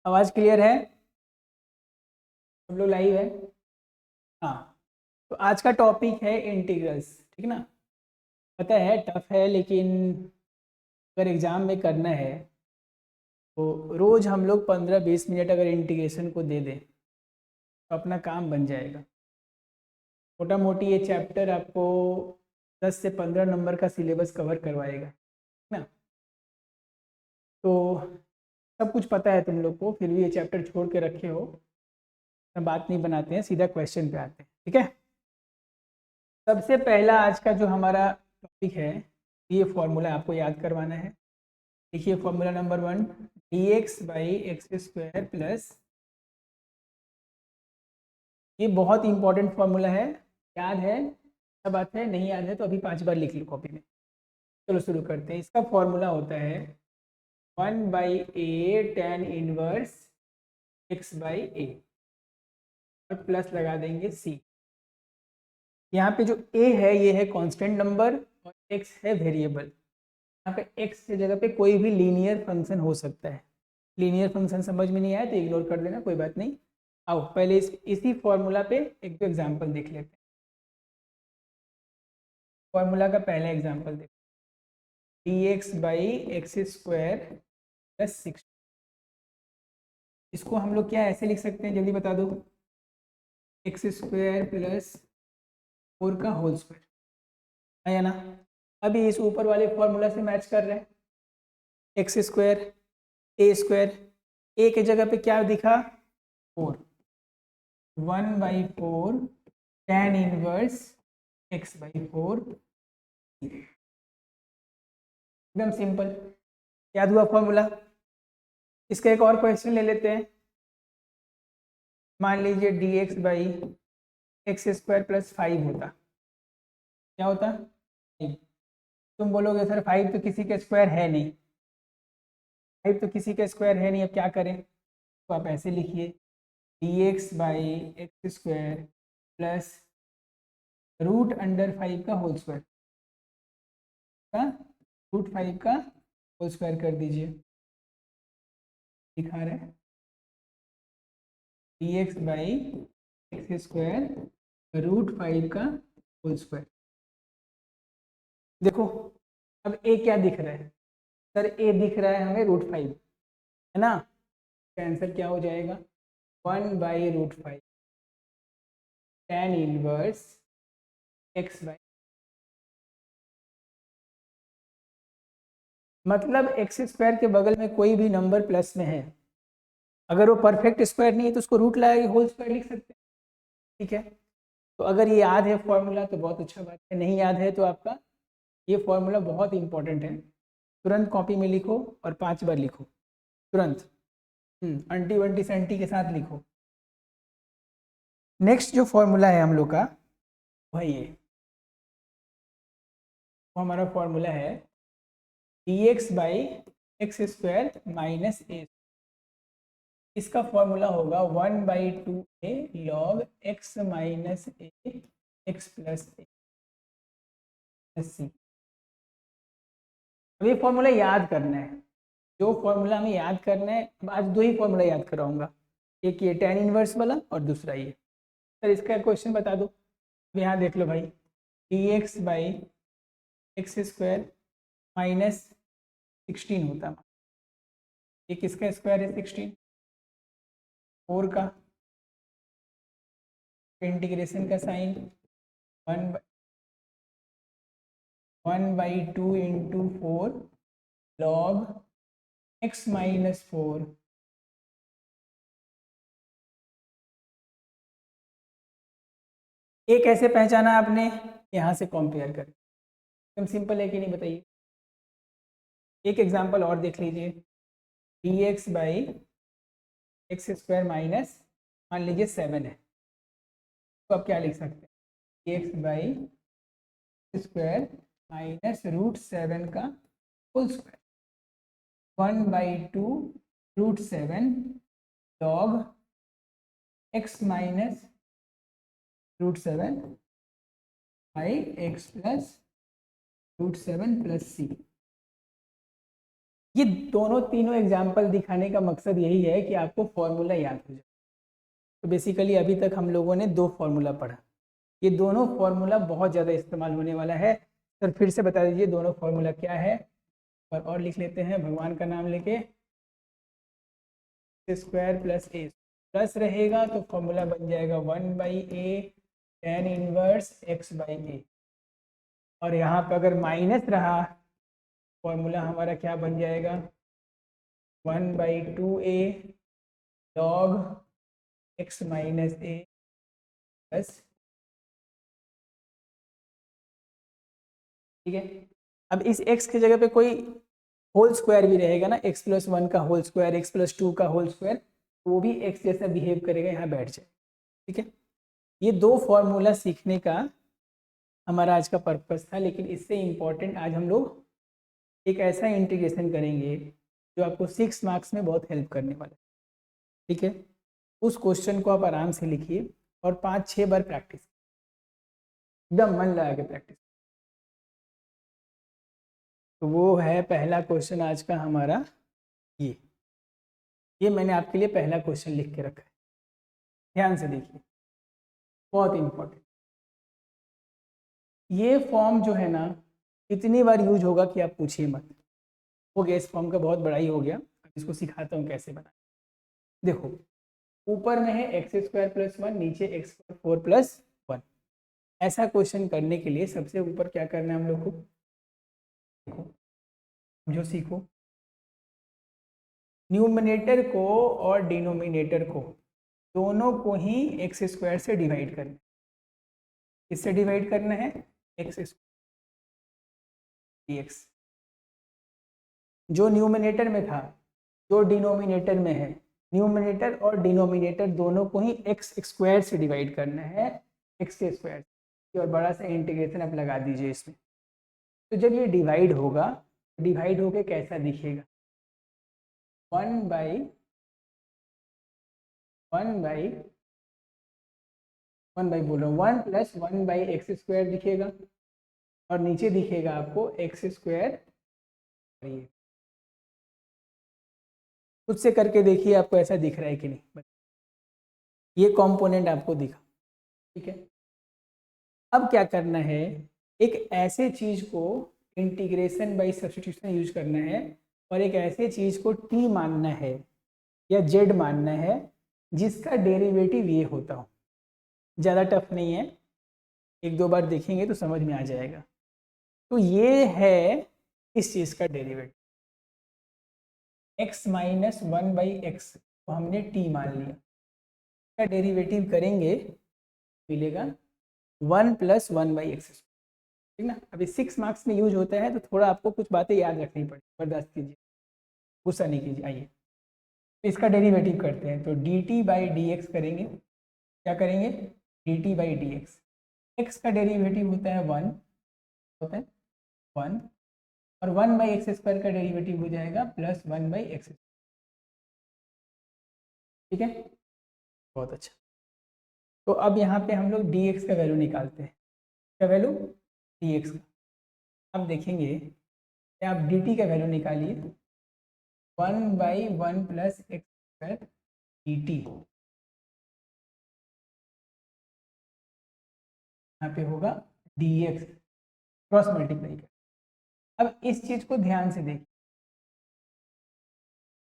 आवाज़ क्लियर है? सब लोग लाइव है? हाँ। तो आज का टॉपिक है इंटीग्रल्स, ठीक ना। पता है टफ है, लेकिन अगर एग्ज़ाम में करना है तो रोज़ हम लोग 15-20 मिनट अगर इंटीग्रेशन को दे दें तो अपना काम बन जाएगा। मोटा मोटी ये चैप्टर आपको 10 से 15 नंबर का सिलेबस कवर करवाएगा, ठीक ना। तो सब कुछ पता है तुम लोग को, फिर भी ये चैप्टर छोड़ के रखे हो। हम बात नहीं बनाते हैं, सीधा क्वेश्चन पे आते हैं, ठीक है। सबसे पहला आज का जो हमारा टॉपिक है, ये फॉर्मूला आपको याद करवाना है। देखिए फॉर्मूला नंबर 1, dx/x² प्लस, ये बहुत इंपॉर्टेंट फॉर्मूला है। याद है? क्या बात है? नहीं याद है तो अभी 5 बार लिख लो कॉपी में। चलो शुरू करते हैं। इसका फॉर्मूला होता है 1/a tan इनवर्स x/a और प्लस लगा देंगे c। यहाँ पे जो a है ये है कांस्टेंट नंबर और x है वेरिएबल। यहाँ पे x की जगह पे कोई भी लीनियर फंक्शन हो सकता है। लीनियर फंक्शन समझ में नहीं आया तो इग्नोर कर देना, कोई बात नहीं। आओ पहले इसी फॉर्मूला पे एक दो एग्जांपल देख लेते हैं। फॉर्मूला का पहला एग्जांपल देखो, dx/x² प्लस 6। इसको हम लोग क्या ऐसे लिख सकते हैं, जल्दी बता दो। x² प्लस 4 का होल स्क्वायर है ना। अभी इस ऊपर वाले फॉर्मूला से मैच कर रहे हैं। x² a², a के जगह पे क्या दिखा? 4। 1/4 tan इनवर्स x/4। एकदम सिंपल, याद हुआ फॉर्मूला। इसका एक और क्वेश्चन ले लेते हैं। मान लीजिए dx/x² प्लस 5 होता, क्या होता? 5। तुम बोलोगे सर 5 तो किसी का स्क्वायर है नहीं, 5 तो किसी का स्क्वायर है नहीं, अब क्या करें? तो आप ऐसे लिखिए dx/x² प्लस √5 का होल स्क्वायर का √5 का होल स्क्वायर कर दीजिए। दिखा रहे हैं dx/x² √5 का होल स्क्वायर। देखो अब a क्या दिख रहा है? सर a दिख रहा है हमें √5, है ना। इसका आंसर क्या हो जाएगा? 1/√5 tan इनवर्स x/, मतलब x² के बगल में कोई भी नंबर प्लस में है, अगर वो परफेक्ट स्क्वायर नहीं है तो उसको रूट लगा के होल स्क्वायर लिख सकते हैं, ठीक है। तो अगर ये याद है फॉर्मूला तो बहुत अच्छा बात है, नहीं याद है तो आपका ये फॉर्मूला बहुत इंपॉर्टेंट है। तुरंत कॉपी में लिखो और 5 बार लिखो तुरंत। अंटी वंटी संटी के साथ लिखो। नेक्स्ट जो फॉर्मूला है हम लोग का वह ये, वो हमारा फॉर्मूला है dx/x² माइनस a। इसका फॉर्मूला होगा 1/2a log x minus a x plus a plus c। अब ये फॉर्मूला याद करना है। जो फॉर्मूला हमें याद करना है, आज 2 ही फॉर्मूला याद कराऊंगा, एक ये tan इनवर्स वाला और दूसरा ये। सर इसका क्वेश्चन बता दो। यहाँ देख लो भाई, dx/x² माइनस 16 होता है। ये किसका स्क्वायर है? 16। 4 का इंटीग्रेशन का sine 1/2 into 4 log x minus 4। ये कैसे पहचाना आपने? यहाँ से कंपेयर करें, एकदम सिंपल है कि नहीं बताइए। एक एग्जांपल और देख लीजिए, dx/x² माइनस, मान लीजिए 7 है, तो आप क्या लिख सकते हैं? dx/x² माइनस √7 का whole square 1/2 √7 log x minus √7 by x plus √7 plus c। ये दोनों तीनों एग्जाम्पल दिखाने का मकसद यही है कि आपको फॉर्मूला याद हो जाए। तो बेसिकली अभी तक हम लोगों ने 2 फॉर्मूला पढ़ा, ये दोनों फॉर्मूला बहुत ज़्यादा इस्तेमाल होने वाला है। सर फिर से बता दीजिए दोनों फॉर्मूला क्या है, और लिख लेते हैं भगवान का नाम लेके। स्क्वायर प्लस ए प्लस रहेगा तो फॉर्मूला बन जाएगा 1/a tan इनवर्स x/a, और यहाँ पर अगर माइनस रहा फॉर्मूला हमारा क्या बन जाएगा 1/2a log x minus a plus. ठीक है, अब इस x की जगह पे कोई होल स्क्वायर भी रहेगा ना, x+1 का होल स्क्वायर, x+2 का होल स्क्वायर, तो वो भी x जैसा बिहेव करेगा, यहाँ बैठ जाए। ठीक है, ये 2 फॉर्मूला सीखने का हमारा आज का पर्पस था, लेकिन इससे इम्पोर्टेंट आज हम लोग एक ऐसा इंटीग्रेशन करेंगे जो आपको 6 मार्क्स में बहुत हेल्प करने वाला है। ठीक है, उस क्वेश्चन को आप आराम से लिखिए और 5-6 बार प्रैक्टिस, एकदम मन लगा के प्रैक्टिस। तो वो है पहला क्वेश्चन आज का हमारा, ये मैंने आपके लिए पहला क्वेश्चन लिख के रखा है, ध्यान से देखिए, बहुत इंपॉर्टेंट। ये फॉर्म जो है ना इतनी बार यूज होगा कि आप पूछिए मत। हो गया, इस फॉर्म का बहुत बड़ा ही हो गया, अब इसको सिखाता हूँ कैसे बना। देखो ऊपर में है x² + 1, नीचे x4 + 1। ऐसा क्वेश्चन करने के लिए सबसे ऊपर क्या करना है हम लोग को, जो सीखो न्यूमरेटर को और डिनोमिनेटर को दोनों को ही x² से डिवाइड करना है। किससे डिवाइड करना है, x² dx। जो न्यूमरेटर में था जो डिनोमिनेटर में है, न्यूमरेटर और डिनोमिनेटर दोनों को ही x² से डिवाइड करना है, x²। और बड़ा सा इंटीग्रेशन आप लगा दीजिए इसमें। तो जब ये डिवाइड होगा, डिवाइड होके कैसा दिखेगा, 1/1 बोल रहा हूँ 1 + 1/x² दिखेगा, और नीचे दिखेगा आपको x²। खुद से करके देखिए आपको ऐसा दिख रहा है कि नहीं, ये कंपोनेंट आपको दिखा। ठीक है, अब क्या करना है, एक ऐसे चीज को इंटीग्रेशन बाय सब्स्टिट्यूशन यूज करना है, और एक ऐसे चीज को t मानना है या z मानना है जिसका डेरिवेटिव ये होता हो। ज़्यादा टफ नहीं है, 1-2 बार देखेंगे तो समझ में आ जाएगा। तो ये है इस चीज़ का डेरिवेटिव, x - 1/x को हमने t मान लिया, इसका डेरिवेटिव करेंगे मिलेगा 1 + 1/x। ठीक ना, अभी 6 मार्क्स में यूज होता है तो थोड़ा आपको कुछ बातें याद रखनी पड़े, बर्दाश्त कीजिए, गुस्सा नहीं कीजिए। आइए इसका डेरिवेटिव करते हैं, तो dt/dx करेंगे। क्या करेंगे, dt/dx। x का डेरिवेटिव होता है 1, होता है 1, और 1/x² का डेरिवेटिव हो जाएगा +1/x। ठीक है, बहुत अच्छा। तो अब यहाँ पे हम लोग dx का वैल्यू निकालते हैं। क्या वैल्यू, dx का। अब देखेंगे कि आप dt का वैल्यू निकालिए, 1/1 + x² dt, यहाँ पे होगा dx क्रॉस मल्टीप्लाई कर। अब इस चीज को ध्यान से देखिए,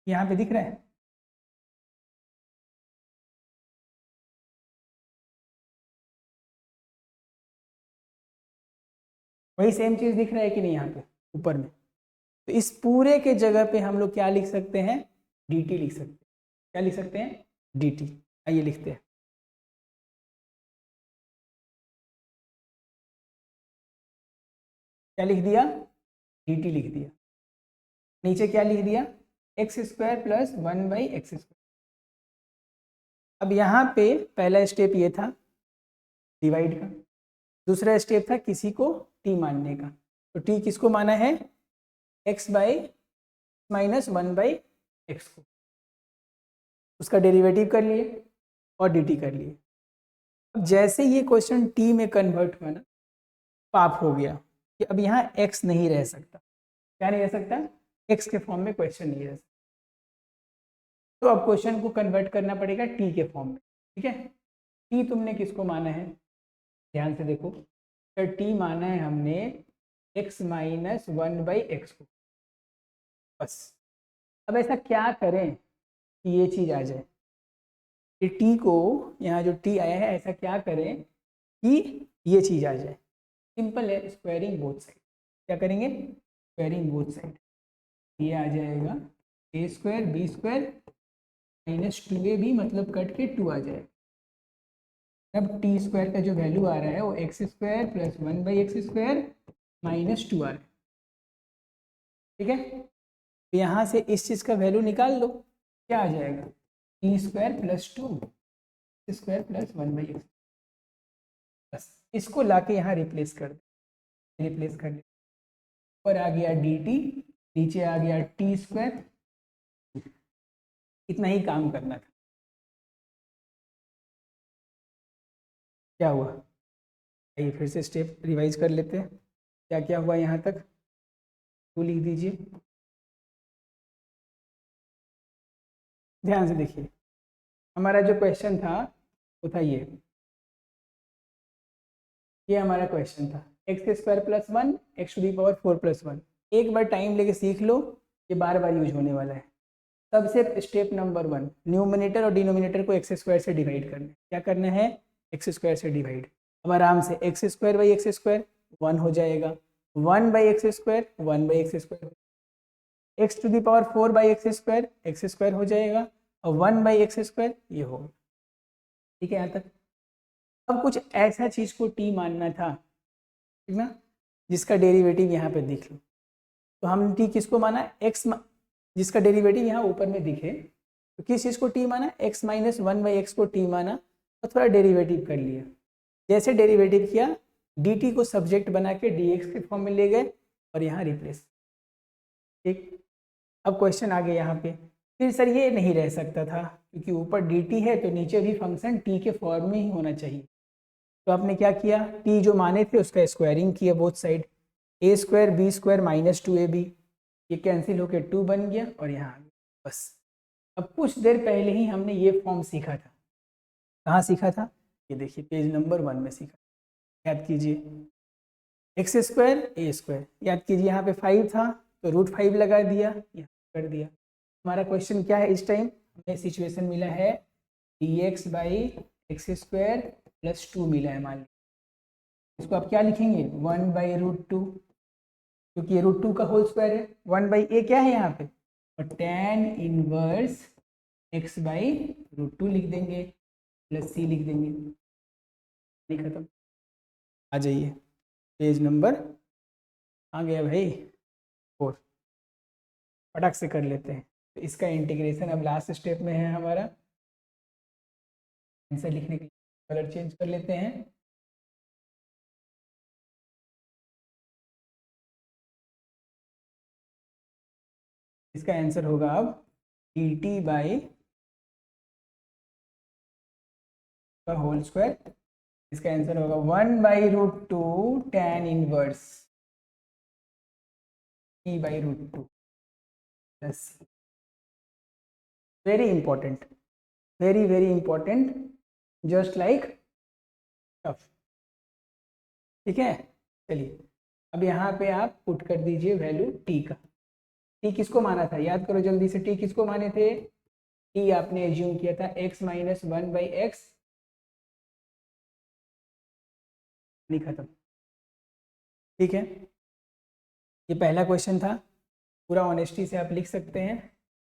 यहाँ पे दिख रहा है, वही सेम चीज दिख रहा है कि नहीं यहाँ पे ऊपर में। तो इस पूरे के जगह पे हम लोग क्या लिख सकते हैं, dt लिख सकते हैं। क्या लिख सकते हैं, dt। आइए लिखते हैं, क्या लिख दिया, dt लिख दिया। नीचे क्या लिख दिया, x² + 1/x²। अब यहाँ पे पहला स्टेप ये था डिवाइड का, दूसरा स्टेप था किसी को t मानने का। तो t किसको माना है, x - 1/x को, उसका डेरिवेटिव कर लिए और dt कर लिए। अब जैसे ये क्वेश्चन t में कन्वर्ट हुआ ना, पाप हो गया कि अब यहाँ x नहीं रह सकता। क्या नहीं रह सकता, एक्स के फॉर्म में क्वेश्चन नहीं रह सकता। तो अब क्वेश्चन को कन्वर्ट करना पड़ेगा टी के फॉर्म में, ठीक है। टी तुमने किसको माना है, ध्यान से देखो, तो टी माना है हमने x माइनस 1/x को, बस। अब ऐसा क्या करें कि ये चीज़ आ जाए, कि टी को, यहाँ जो टी आया है, ऐसा क्या करें कि ये चीज़ आ जाए। सिंपल है, स्क्वायरिंग बोथ साइड। क्या करेंगे, स्क्वायरिंग बोथ साइड। ये आ जाएगा a square B square minus 2ab, मतलब कट के 2 आ जाएगा। अब टी स्क्वायर का जो वैल्यू आ रहा है वो x square plus 1/x square minus 2 आ रहा है, ठीक है। तो यहाँ से इस चीज़ का वैल्यू निकाल लो, क्या आ जाएगा, T square plus 2 square plus 1/x। बस इसको लाके यहाँ रिप्लेस कर दे, रिप्लेस कर ले। ऊपर आ गया डी टी, नीचे आ गया टी स्क्वायर। इतना ही काम करना था। क्या हुआ, आइए फिर से स्टेप रिवाइज कर लेते हैं। क्या क्या हुआ यहाँ तक, तो लिख दीजिए, ध्यान से देखिए। हमारा जो क्वेश्चन था वो था ये हमारा क्वेश्चन था X square plus 1 X to the power 4 plus 1। एक बार टाइम लेके सीख लो, ये बार बार यूज होने वाला है। सबसे स्टेप नंबर 1, न्यूमिनेटर और डिनोमिनेटर को एक्स स्क्वायर से डिवाइड करना है। क्या करना है, एक्स स्क्वायर से डिवाइड। अब आराम से X square by X square 1 हो जाएगा, 1/x square 1/x square, X to the power 4/x square हो जाएगा, और 1/x स्क्वायर ये होगा, ठीक है यहाँ तक। अब कुछ ऐसा चीज़ को टी मानना था, ठीक ना, जिसका डेरिवेटिव यहाँ पे दिख लो। तो हम टी किसको माना, एक्स, जिसका डेरिवेटिव यहाँ ऊपर में दिखे। तो किस चीज़ को टी माना, x माइनस 1/x को टी माना, और थोड़ा डेरिवेटिव कर लिया। जैसे डेरिवेटिव किया, dt को सब्जेक्ट बना के dx के फॉर्म में ले गए और यहाँ रिप्लेस, ठीक। अब क्वेश्चन आ गया यहाँ पे, फिर सर ये नहीं रह सकता था, क्योंकि ऊपर dt है तो नीचे भी फंक्शन t के फॉर्म में ही होना चाहिए। तो आपने क्या किया, t जो माने थे उसका स्क्वायरिंग किया both side, a square B square minus 2ab, ये कैंसिल होकर 2 बन गया और यहाँ आ गया, बस। अब कुछ देर पहले ही हमने ये फॉर्म सीखा था, कहाँ सीखा था, ये देखिए पेज नंबर 1 में सीखा। याद कीजिए, एक्स स्क्वायर ए स्क्वायर, याद कीजिए यहाँ पे 5 था तो √5 लगा दिया, यहाँ कर दिया। हमारा क्वेश्चन क्या है इस टाइम, हमें सिचुएशन मिला है dx by X square plus 2 मिला है, मान लीजिए। इसको आप क्या लिखेंगे, 1/√2, क्योंकि ये √2 का होल स्क्वायर है। 1/a क्या है यहाँ पे, और tan इनवर्स x बाई √2 लिख देंगे, प्लस c लिख देंगे, नहीं खत्म। आ जाइए पेज नंबर आ गया भाई 4, फटाक से कर लेते हैं। तो इसका इंटीग्रेशन अब लास्ट स्टेप में है हमारा। आंसर लिखने के लिए कलर चेंज कर लेते हैं। इसका आंसर होगा अब dt बाई का होल स्क्वायर। इसका आंसर होगा 1/√2 tan inverse e by √2 plus. Very important, very very important, just like tough, ठीक है। चलिए अब यहाँ पे आप पुट कर दीजिए वैल्यू t का। t किसको माना था, याद करो जल्दी से, t किसको माने थे, t आपने एज्यूम किया था x माइनस 1/x, नहीं खत्म, ठीक है। ये पहला क्वेश्चन था, पूरा ऑनेस्टी से आप लिख सकते हैं,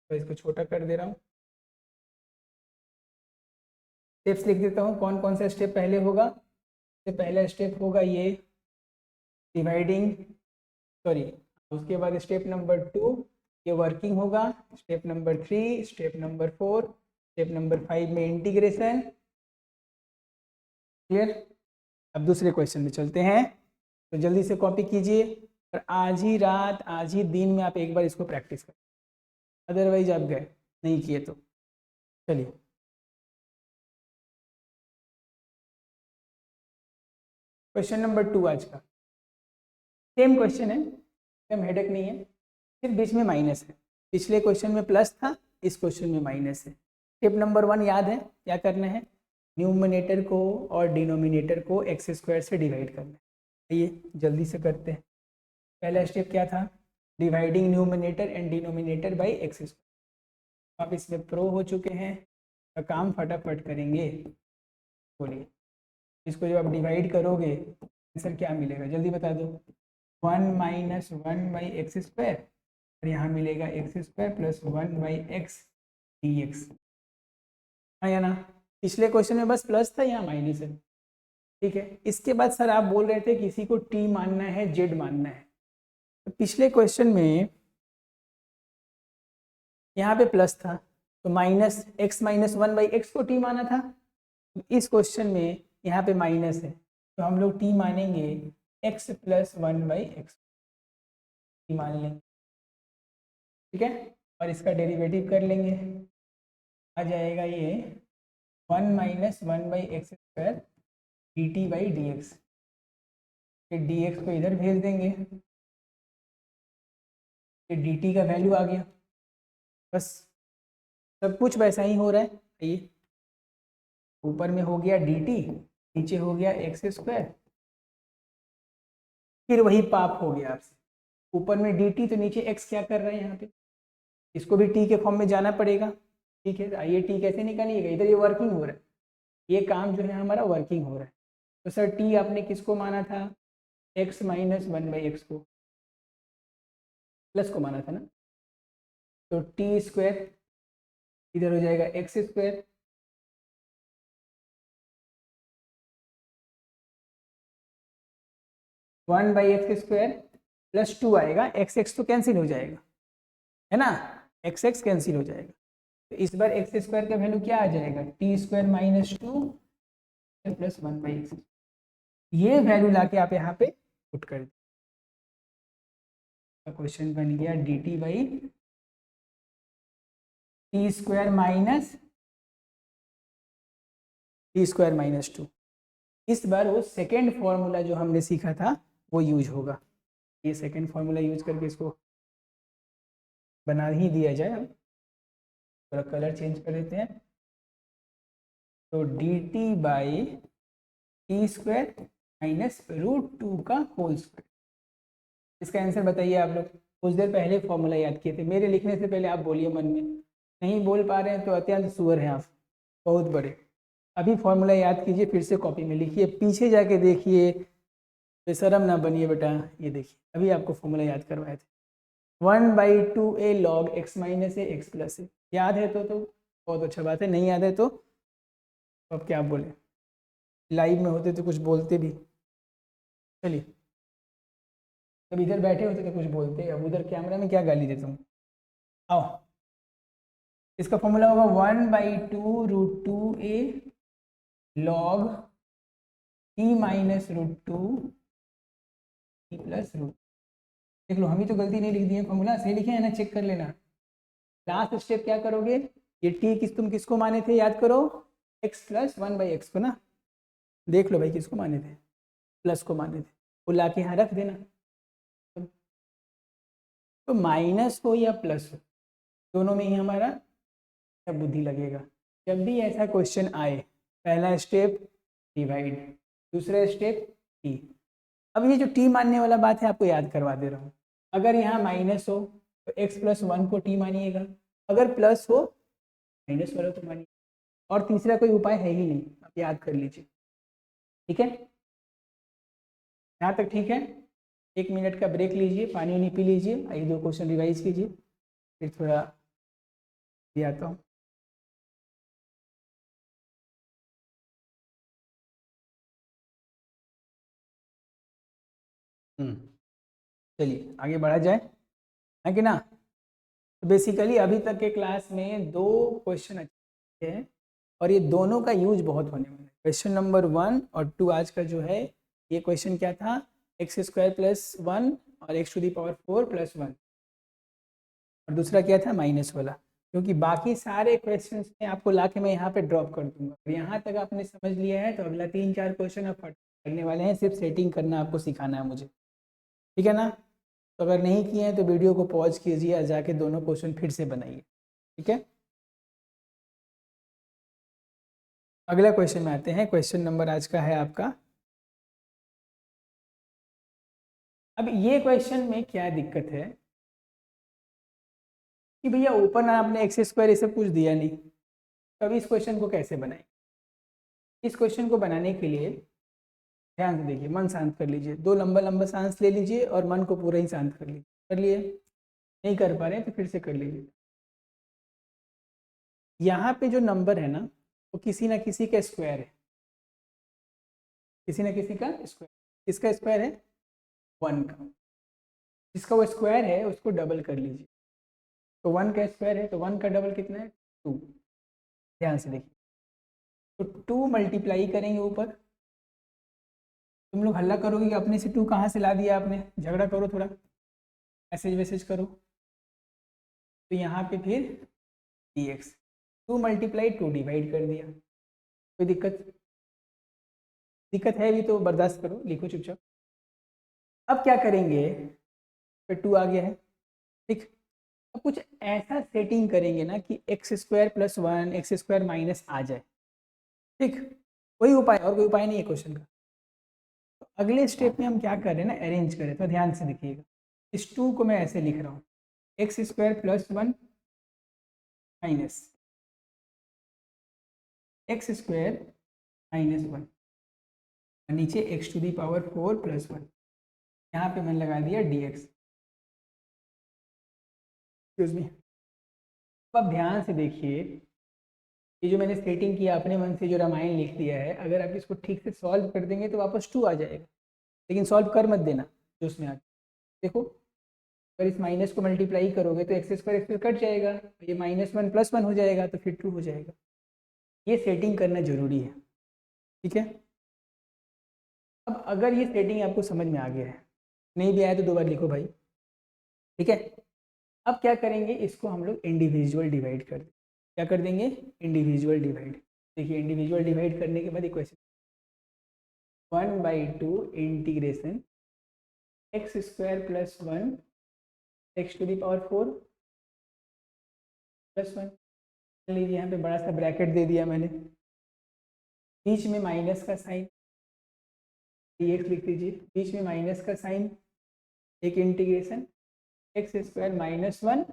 तो इसको छोटा कर दे रहा हूँ। स्टेप्स लिख देता हूँ, कौन कौन सा स्टेप पहले होगा। तो पहला स्टेप होगा ये डिवाइडिंग, सॉरी, उसके बाद स्टेप नंबर 2 ये वर्किंग होगा, step number 3, step number 4, step number 5 में इंटीग्रेशन, क्लियर। अब दूसरे क्वेश्चन में चलते हैं, तो जल्दी से कॉपी कीजिए और आज ही रात, आज ही दिन में आप एक बार इसको प्रैक्टिस करें, अदरवाइज आप गए नहीं किए तो। चलिए क्वेश्चन नंबर 2 आज का सेम क्वेश्चन है, सेम हेडेक नहीं है। फिर बीच में माइनस है, पिछले क्वेश्चन में प्लस था, इस क्वेश्चन में माइनस है। स्टेप नंबर 1 याद है, क्या करना है, न्यूमरेटर को और डिनोमिनेटर को एक्स स्क्वायर से डिवाइड करना है। ये जल्दी से करते हैं। पहला स्टेप क्या था, dividing numerator and denominator by x square. आप इसमें प्रो हो चुके हैं तो काम फटाफट करेंगे। बोलिए, इसको जब आप डिवाइड करोगे आंसर क्या मिलेगा, जल्दी बता दो। 1 माइनस 1 बाई एक्स स्क्वायर, और यहाँ मिलेगा x square plus 1 by x D x, हाँ या ना। पिछले क्वेश्चन में बस प्लस था, यहाँ माइनस है, ठीक है। इसके बाद सर आप बोल रहे थे किसी को टी मानना है, जेड मानना है। तो पिछले क्वेश्चन में यहाँ पे प्लस था, तो minus x minus 1 by x को टी माना था। इस क्वेश्चन में यहाँ पे माइनस है, तो हम लोग टी मानेंगे x plus 1 by x, T मान लेंगे, ठीक है। और इसका डेरिवेटिव कर लेंगे, आ जाएगा ये 1 minus 1 by X square D T by D x. फिर डी एक्स को इधर भेज देंगे, फिर डी टी का वैल्यू आ गया। बस सब कुछ वैसा ही हो रहा है। ये ऊपर में हो गया डी टी, नीचे हो गया एक्स स्क्वायर, फिर वही पाप हो गया आपसे, ऊपर में डी टी तो नीचे एक्स क्या कर रहा है यहाँ पे, इसको भी टी के फॉर्म में जाना पड़ेगा, ठीक है। आइए टी कैसे निकालिएगा, इधर ये वर्किंग हो रहा है, ये काम जो है हमारा वर्किंग हो रहा है। तो सर टी आपने किसको माना था, एक्स माइनस 1 बाई एक्स को, प्लस को माना था ना, तो टी स्क्वायर इधर हो जाएगा x square, one by X square plus 2 आएगा, एक्स एक्स तो कैंसिल हो जाएगा, है ना, एक्स एक्स कैंसिल हो जाएगा। तो इस बार एक्स स्क्वायर का वैल्यू क्या आ जाएगा, T square minus 2 plus 1 by x. ये वैल्यू लाके आप यहाँ पे पुट कर दीजिए, क्वेश्चन बन गया D T by T square minus T square minus 2। इस बार वो सेकेंड फॉर्मूला जो हमने सीखा था वो यूज होगा। ये सेकेंड फॉर्मूला यूज करके इसको बना ही दिया जाए। हम थोड़ा कलर चेंज कर देते हैं, तो D T by T square minus √2 का होल स्क्वायर। इसका आंसर बताइए आप लोग। कुछ देर पहले फॉर्मूला याद किए थे, मेरे लिखने से पहले आप बोलिए मन में, नहीं बोल पा रहे हैं तो अत्यंत सुअर हैं आप, बहुत बड़े। अभी फॉर्मूला याद कीजिए, फिर से कॉपी में लिखिए, पीछे जाके देखिए, बेशरम ना बनिए बेटा। ये देखिए अभी आपको फॉर्मूला याद करवाए थे, 1/2a log x माइनस ए एक्स प्लस ए। याद है तो बहुत अच्छा बात है, नहीं याद है तो अब क्या आप बोले, लाइव में होते तो कुछ बोलते भी। चलिए, तब इधर बैठे होते तो कुछ बोलते, अब उधर कैमरा में क्या गाली देता हूँ। आओ, इसका फॉर्मूला होगा 1/2√2a log t minus √2 t plus √। देख लो, हम ही तो गलती नहीं लिख दिए, फॉर्मूला सही लिखे है ना, चेक कर लेना। लास्ट स्टेप क्या करोगे, ये t तुम किसको माने थे, याद करो, x प्लस 1 बाई एक्स को ना। देख लो भाई किसको माने थे, प्लस को माने थे, वो ला के यहाँ रख देना। तो माइनस हो या प्लस हो, दोनों में ही हमारा बुद्धि लगेगा। जब भी ऐसा क्वेश्चन आए, पहला स्टेप डिवाइड, दूसरा स्टेप टी। अब ये जो टी मानने वाला बात है आपको याद करवा दे रहा हूँ। अगर यहाँ माइनस हो तो x प्लस 1 को टी मानिएगा, अगर प्लस हो माइनस वाला को मानिए, और तीसरा कोई उपाय है ही नहीं, आप याद कर लीजिए, ठीक है। यहाँ तक ठीक है। 1 मिनट का ब्रेक लीजिए, पानी वानी पी लीजिए, आइए 2 क्वेश्चन रिवाइज कीजिए, फिर थोड़ा भी आता हूँ। चलिए आगे बढ़ा जाए, है कि ना। तो बेसिकली अभी तक के क्लास में 2 क्वेश्चन अच्छे हैं, और ये दोनों का यूज बहुत होने वाला है। क्वेश्चन नंबर 1 और 2 आज का जो है, ये क्वेश्चन क्या था, एक्स स्क्वायर प्लस 1 और x to the power 4 plus 1, और दूसरा क्या था, माइनस वाला। क्योंकि बाकी सारे क्वेश्चन में आपको ला के मैं यहाँ पे ड्रॉप कर दूंगा, और यहाँ तक आपने समझ लिया है तो अगला 3-4 क्वेश्चन आप करने वाले हैं, सिर्फ सेटिंग करना आपको सिखाना है मुझे, ठीक है ना। तो अगर नहीं किए हैं तो वीडियो को पॉज कीजिए और जाके दोनों क्वेश्चन फिर से बनाइए, ठीक है। अगला क्वेश्चन में आते हैं। क्वेश्चन नंबर आज का है आपका, अब ये क्वेश्चन में क्या दिक्कत है कि भैया ओपन आपने एक्स स्क्वायर ये सब कुछ दिया नहीं, तो अभी इस क्वेश्चन को कैसे बनाएं। इस क्वेश्चन को बनाने के लिए ध्यान से देखिए, मन शांत कर लीजिए, 2 लंबा लंबा सांस ले लीजिए और मन को पूरा ही शांत कर लीजिए। कर लिए? नहीं कर पा रहे हैं तो फिर से कर लीजिए। यहाँ पे जो नंबर है ना वो किसी ना किसी का स्क्वायर है, किसी ना किसी का स्क्वायर। किसका स्क्वायर है? 1 का। जिसका वो स्क्वायर है उसको डबल कर लीजिए। तो 1 का स्क्वायर है तो 1 का डबल कितना है? 2। ध्यान से देखिए, तो 2 मल्टीप्लाई करेंगे ऊपर। तुम लोग हल्ला करोगे कि अपने से 2 कहाँ से ला दिया आपने, झगड़ा करो थोड़ा, मैसेज वैसेज करो। तो यहाँ पे फिर dx, 2 मल्टीप्लाई 2 डिवाइड कर दिया। कोई दिक्कत है भी तो बर्दाश्त करो, लिखो चुपचाप। अब क्या करेंगे, फिर 2 आ गया है, ठीक। अब कुछ ऐसा सेटिंग करेंगे ना कि X square plus 1 X square minus आ जाए, ठीक। वही उपाय, और कोई उपाय नहीं है क्वेश्चन का। तो अगले स्टेप में हम क्या कर रहे हैं ना, अरेंज करें। तो ध्यान से देखिएगा, इस 2 को मैं ऐसे लिख रहा हूँ, X square plus 1 minus X square minus 1, नीचे X to the power 4 plus 1, यहाँ पे मैंने लगा दिया dx। Excuse me. अब ध्यान से देखिए, ये जो मैंने सेटिंग किया अपने मन से, जो रामायण लिख दिया है, अगर आप इसको ठीक से सॉल्व कर देंगे तो वापस 2 आ जाएगा। लेकिन सॉल्व कर मत देना जो उसमें आगे। देखो, अगर इस माइनस को मल्टीप्लाई करोगे तो एक्स स्क्वायर एक्स कट जाएगा, ये -1 + 1 हो जाएगा, तो फिर 2 हो जाएगा। ये सेटिंग करना जरूरी है, ठीक है। अब अगर ये सेटिंग आपको समझ में आ गया है, नहीं भी आया तो 2 बार लिखो भाई, ठीक है। अब क्या करेंगे, इसको हम लोग इंडिविजुअल डिवाइड कर देंगे। क्या कर देंगे? Individual divide. देखिए, इंडिविजुअल डिवाइड करने के बाद equation 1/2 integration X square plus 1 X to the power 4 plus 1। मान लीजिए यहाँ पे बड़ा सा ब्रैकेट दे दिया मैंने, बीच में माइनस का साइन, dx लिख दीजिए, बीच में माइनस का साइन, एक integration X square minus 1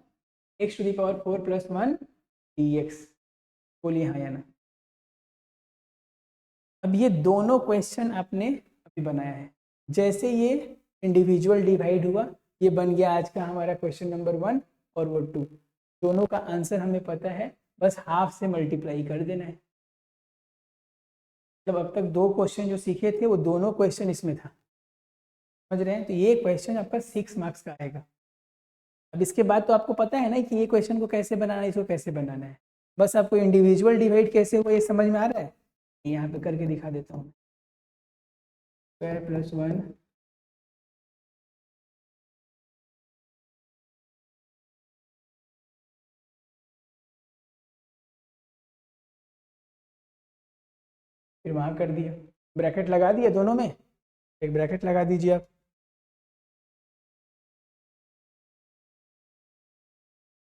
X to the power 4 plus 1 dx। बोलिए हाँ या ना। अब ये दोनों क्वेश्चन आपने अभी बनाया है, जैसे ये इंडिविजुअल डिवाइड हुआ, ये बन गया आज का हमारा क्वेश्चन नंबर 1 और वो 2। दोनों का आंसर हमें पता है, बस हाफ से मल्टीप्लाई कर देना है। मतलब अब तक 2 क्वेश्चन जो सीखे थे वो दोनों क्वेश्चन इसमें था, समझ रहे हैं। तो ये क्वेश्चन आपका 6 मार्क्स का आएगा। अब इसके बाद तो आपको पता है ना कि ये क्वेश्चन को कैसे बनाना है, इसको कैसे बनाना है। बस आपको इंडिविजुअल डिवाइड कैसे हुआ ये समझ में आ रहा है। यहाँ पे करके दिखा देता हूँ, स्क्वायर प्लस 1 फिर वहाँ कर दिया, ब्रैकेट लगा दिया दोनों में, एक ब्रैकेट लगा दीजिए आप।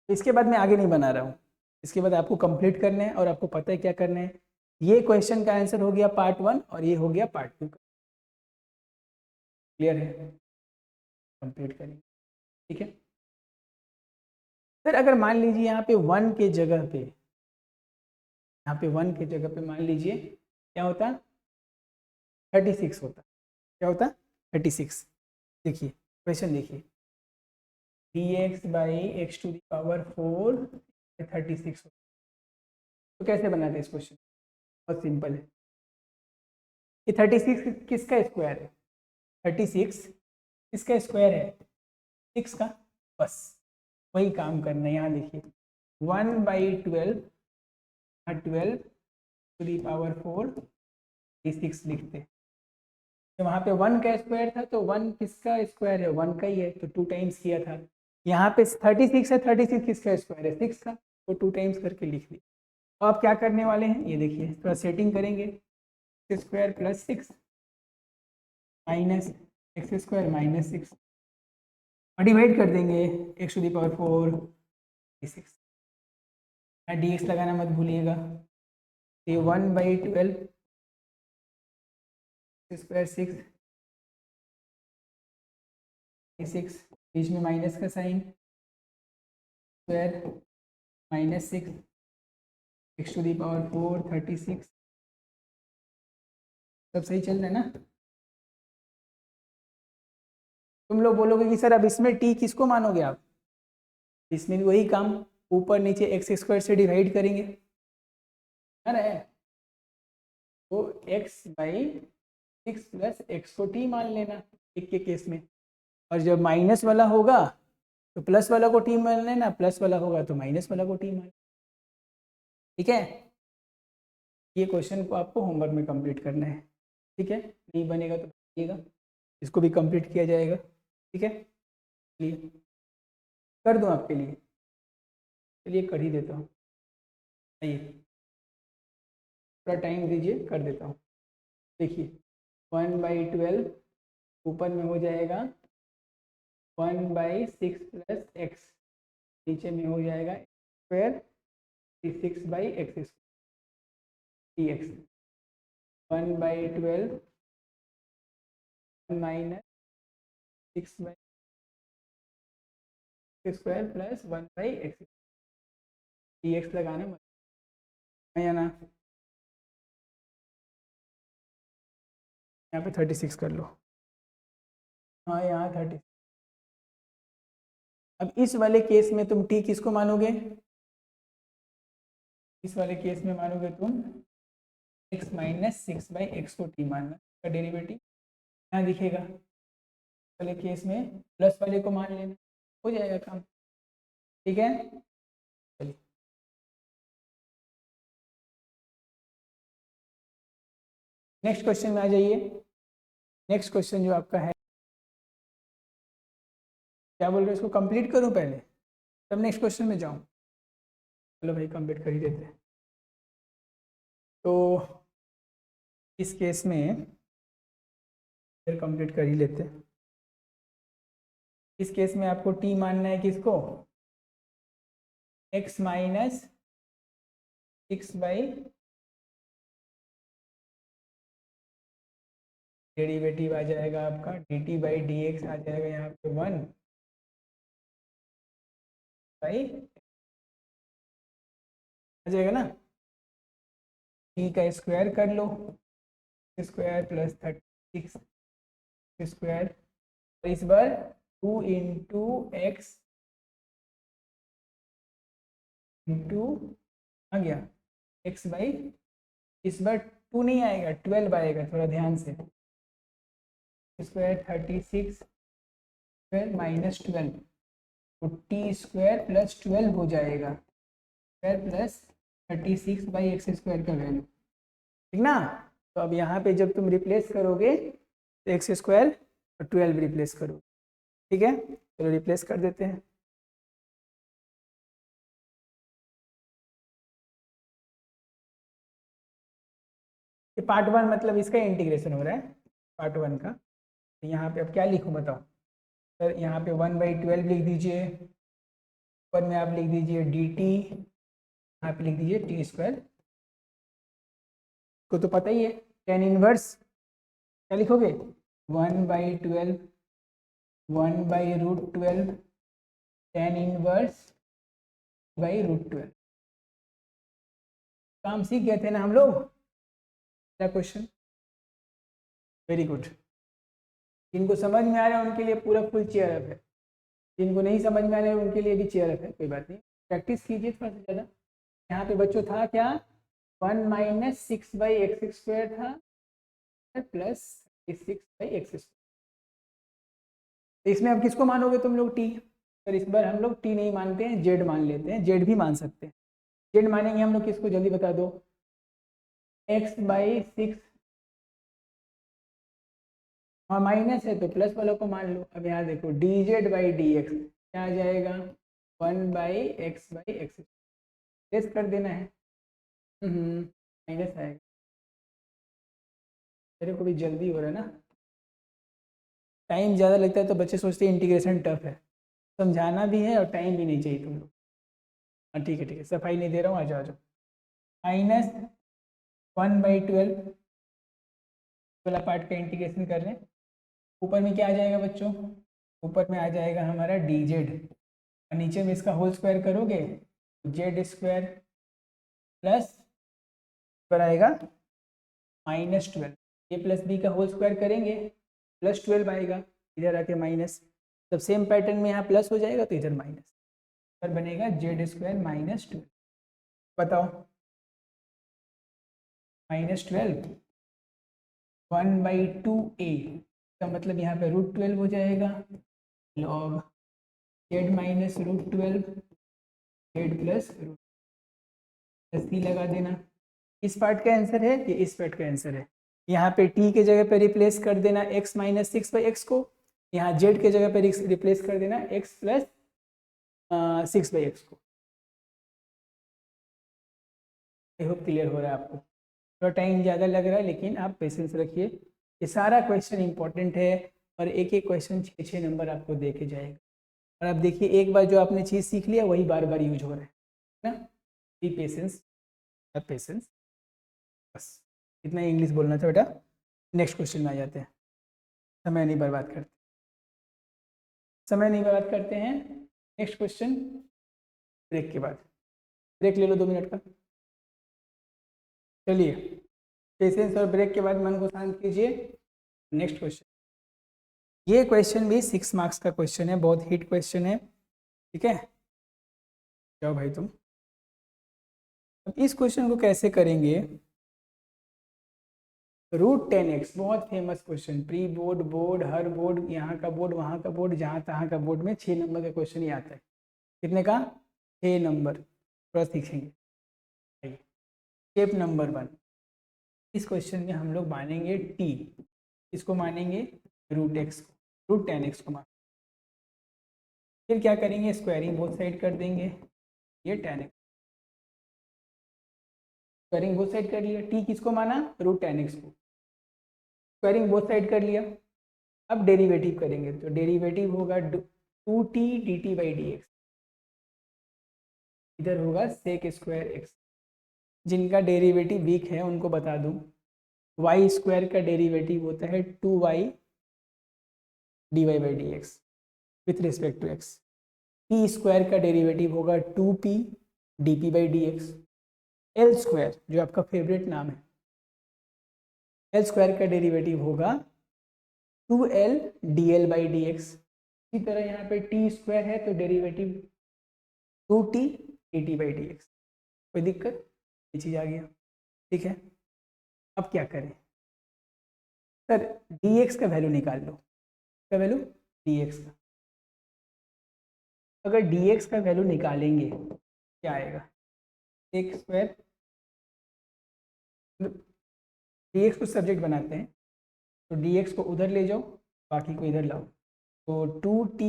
इसके बाद मैं आगे नहीं बना रहा हूँ, इसके बाद आपको कंप्लीट करना है और आपको पता है क्या करना है। ये क्वेश्चन का आंसर हो गया पार्ट 1 और ये हो गया पार्ट 2 का। क्लियर है? कंप्लीट करेंगे, ठीक है। फिर अगर मान लीजिए यहाँ पे 1 के जगह पे, यहाँ पे 1 के जगह पे मान लीजिए क्या होता, 36 होता। क्या होता? 36। देखिए क्वेश्चन देखिए, dx by X to the power 4 36 होता। तो कैसे बनाते हैं इस क्वेश्चन? बहुत सिंपल है। ये 36 किसका स्क्वायर है? 36 किसका स्क्वायर है? 6 का। बस वही काम करना है। यहाँ देखिए 1/12, 12 टू दी पावर 4 36 लिखते। तो वहाँ पे 1 का स्क्वायर था, तो 1 किसका स्क्वायर है? 1 का ही है, तो 2 टाइम्स किया था। यहाँ पे 36 है, 36 किसका स्क्वायर है? 6 का, तो 2 टाइम्स करके लिख दिया। तो आप क्या करने वाले हैं, ये देखिए थोड़ा सेटिंग करेंगे। X square plus 6 minus X square minus 6, और डिवाइड कर देंगे X to the power 4 D X लगाना मत भूलिएगा। ये 1/12 स्क्वायर 6 बीच में माइनस का sine square -6 X to the power 4 36। सब सही चल रहा है ना? तुम लोग बोलोगे कि सर अब इसमें टी किसको मानोगे आप? इसमें भी वही काम, ऊपर नीचे एक्स स्क्वायर से डिवाइड करेंगे है। तो x/6 प्लस एक्स को टी मान लेना एक के केस में, और जब माइनस वाला होगा तो प्लस वाला को टी मान लेना, प्लस वाला होगा तो माइनस वाला को टी मान। ठीक है, ये क्वेश्चन को आपको होमवर्क में कंप्लीट करना है। ठीक है, नहीं बनेगा तो बताइएगा, इसको भी कंप्लीट किया जाएगा। ठीक है, चलिए कर दूँ आपके लिए, चलिए कर ही देता हूँ। आइए थोड़ा टाइम दीजिए, कर देता हूँ। देखिए 1/12 ऊपर में हो जाएगा 1/6 प्लस एक्स, नीचे में हो जाएगा square 6/x D x. 1/12 minus 6/x square plus 1/x D X लगाना मत या ना। यहाँ पे 36 कर लो। हाँ यहाँ 30। अब इस वाले केस में तुम t किसको मानोगे? इस वाले केस में मानोगे तुम x - 6/x को t मानना, इसका डेरिवेटिव यहाँ दिखेगा। वाले केस में प्लस वाले को मान लेना, हो जाएगा काम। ठीक है, चलिए नेक्स्ट क्वेश्चन में आ जाइए। नेक्स्ट क्वेश्चन जो आपका है, क्या बोल रहे हो, इसको कंप्लीट करूं पहले तब नेक्स्ट क्वेश्चन में जाऊं? चलो भाई कंप्लीट कर ही देते हैं। तो इस केस में फिर कंप्लीट कर ही लेते हैं। इस केस में आपको t मानना है किसको? x - 6/, डेरिवेटिव आ जाएगा आपका dt/dx आ जाएगा यहाँ पे 1 बाई आ जाएगा ना। t का स्क्वायर कर लो, स्क्वायर प्लस 36 स्क्वायर, इस बार 2 × x इंटू आ गया x/, इस बार 2 नहीं आएगा 12 आएगा, थोड़ा ध्यान से। स्क्वायर 36 स्क्वायर -12, तो टी स्क्वायर प्लस 12 हो जाएगा, स्क्वायर प्लस 36/x स्क्वायर का वैल्यू। ठीक ना? तो अब यहाँ पे जब तुम रिप्लेस करोगे तो एक्स स्क्वायर और 12 रिप्लेस करोगे। ठीक है, चलो रिप्लेस कर देते हैं। ये पार्ट 1 मतलब इसका इंटीग्रेशन हो रहा है पार्ट 1 का। तो यहाँ पे अब क्या लिखूँ बताओ सर? यहाँ पे 1/12 लिख दीजिए, ऊपर में आप लिख दीजिए dt, यहाँ पे लिख दीजिए टी स्क्वायर को तो पता ही है, tan इनवर्स क्या लिखोगे? 1/12 1/√12 tan इनवर्स /√12। काम सीख गए थे ना हम लोग? क्या क्वेश्चन? Very good. जिनको समझ में आ रहा है उनके लिए पूरा फुल चेयर अप है, जिनको नहीं समझ में आ रहा है उनके लिए भी चेयर अप है, कोई बात नहीं, प्रैक्टिस कीजिए थोड़ा सा ज़्यादा। यहाँ पे बच्चों था क्या? 1 - 6/x स्क्वायर था प्लस 6/x स्क्वायर। इसमें अब किसको मानोगे तुम लोग? t। पर इस बार हम लोग t नहीं मानते हैं, z मान लेते हैं, z भी मान सकते हैं। z मानेंगे हम लोग किसको, जल्दी बता दो? x/6, हाँ माइनस है तो प्लस वालों को मान लो। अब यहाँ देखो dz/dx क्या आ जाएगा? 1/x/x प्लेस कर देना है। माइनस आएगा, मेरे को भी जल्दी हो रहा है ना, टाइम ज़्यादा लगता है तो बच्चे सोचते हैं इंटीग्रेशन टफ है। समझाना भी है और टाइम भी नहीं चाहिए तुम लोग। हाँ ठीक है, सफाई नहीं दे रहा हूँ, आ जाओ आ जाओ। -1/12 वाला पार्ट का इंटीग्रेशन कर रहे हैं। ऊपर में क्या आ जाएगा बच्चों? ऊपर में आ जाएगा हमारा dz, और नीचे में इसका होल स्क्वायर करोगे z² प्लस पर आएगा -12, ए प्लस बी का होल स्क्वायर करेंगे +12 आएगा, इधर आके माइनस, जब सेम पैटर्न में यहाँ प्लस हो जाएगा तो इधर माइनस, पर बनेगा z² -12। बताओ, -12 1/2a का मतलब यहाँ पे √12 हो जाएगा, log z minus √12 z plus √c लगा देना। इस पार्ट का आंसर है, ये इस पार्ट का आंसर है। यहाँ पे t के जगह पे रिप्लेस कर देना x माइनस 6/x को, यहाँ z के जगह पे रिप्लेस कर देना x प्लस 6/x को। आई होप क्लियर हो रहा है आपको। थोड़ा टाइम ज़्यादा लग रहा है लेकिन आप पेशेंस रखिए, ये सारा क्वेश्चन इंपॉर्टेंट है और एक एक क्वेश्चन 6-6 नंबर आपको दे के जाएगा। और आप देखिए, एक बार जो आपने चीज़ सीख लिया वही बार बार यूज हो रहा है ना। बी पेशेंस, पेशेंस, बस इतना ही इंग्लिश बोलना था बेटा। नेक्स्ट क्वेश्चन में आ जाते हैं, समय नहीं बर्बाद करते हैं। नेक्स्ट क्वेश्चन ब्रेक के बाद, ब्रेक ले लो 2 मिनट का। चलिए, पेशेंस और ब्रेक के बाद मन को शांत कीजिए। नेक्स्ट क्वेश्चन, ये क्वेश्चन भी 6 मार्क्स का क्वेश्चन है, बहुत हिट क्वेश्चन है, ठीक है। जाओ भाई तुम। अब इस क्वेश्चन को कैसे करेंगे? √10x बहुत famous question, pre board, board, हर बोर्ड, यहाँ का बोर्ड, वहाँ का बोर्ड, जहाँ तहाँ का बोर्ड में 6 नंबर का क्वेश्चन ही आता है। कितने का? 6 नंबर। थोड़ा सीखेंगे। स्टेप नंबर 1, इस क्वेश्चन में हम लोग मानेंगे t, इसको मानेंगे √x को, √10x को मान, फिर क्या करेंगे? स्क्वायरिंग बोथ साइड कर देंगे, ये 10x, स्क्वायरिंग बोथ साइड कर लिया। t किसको माना? √10x को, स्क्वायरिंग बोथ साइड कर लिया। अब डेरिवेटिव करेंगे, तो डेरिवेटिव होगा 2t dt/dx, इधर होगा sec²x। जिनका डेरिवेटिव वीक है उनको बता दूं, y² का डेरिवेटिव होता है 2y dy/dx with respect to x। p² का डेरिवेटिव होगा 2p dp/dx। l² जो आपका फेवरेट नाम है, l² का डेरिवेटिव होगा 2l dl/dx। इसी तरह यहाँ पे t² है तो डेरिवेटिव 2t dt/dx। कोई दिक्कत? ये चीज़ आ गया, ठीक है। अब क्या करें सर? dx का वैल्यू निकाल लो, क्या वैल्यू? dx का। अगर dx का वैल्यू निकालेंगे क्या आएगा? sec², dx को सब्जेक्ट बनाते हैं तो dx को उधर ले जाओ, बाकी को इधर लाओ, तो 2t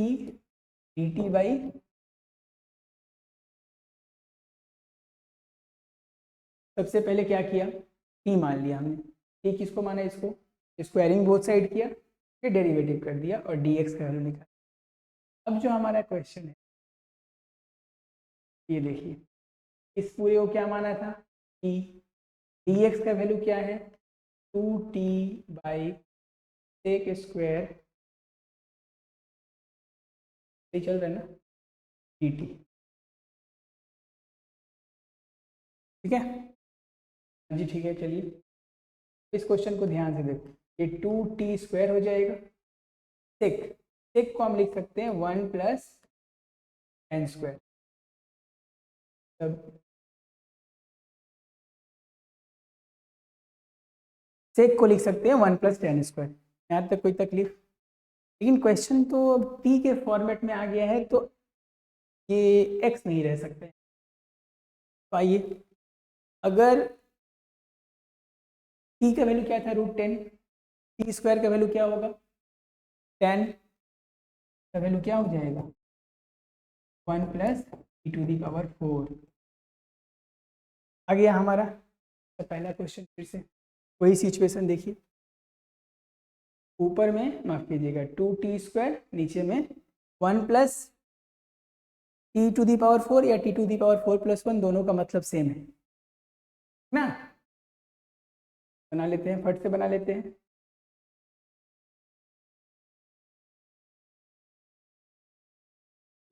dt/, सबसे पहले क्या किया? t मान लिया हमने, t किसको माना? इसको। स्क्वायरिंग बोथ साइड किया, फिर डेरिवेटिव कर दिया और dx का वैल्यू निकाला। अब जो हमारा क्वेश्चन है ये देखिए, इस पूरे को क्या माना था? t, dx का वैल्यू क्या है? 2t/sec², चल रहा है ना, dt, ठीक है जी, ठीक है। चलिए इस क्वेश्चन को ध्यान से देखो, ये 2t² हो जाएगा, सेक को हम लिख सकते हैं 1 + n², तब सेक को लिख सकते हैं 1 + tan²। यहाँ तक कोई तकलीफ? लेकिन क्वेश्चन तो t के फॉर्मेट में आ गया है तो ये x नहीं रह सकते। तो आइए, अगर t का वैल्यू क्या था? √10, t² का वैल्यू क्या होगा? 10 का वैल्यू क्या हो जाएगा? 1 + e⁴ आ गया हमारा। तो पहला क्वेश्चन फिर से वही सिचुएशन देखिए, ऊपर में माफ कीजिएगा 2t², नीचे में 1 + टी टू दी पावर 4 या T to the power 4 plus 1 दोनों का मतलब सेम है ना। बना लेते हैं, फट से बना लेते हैं।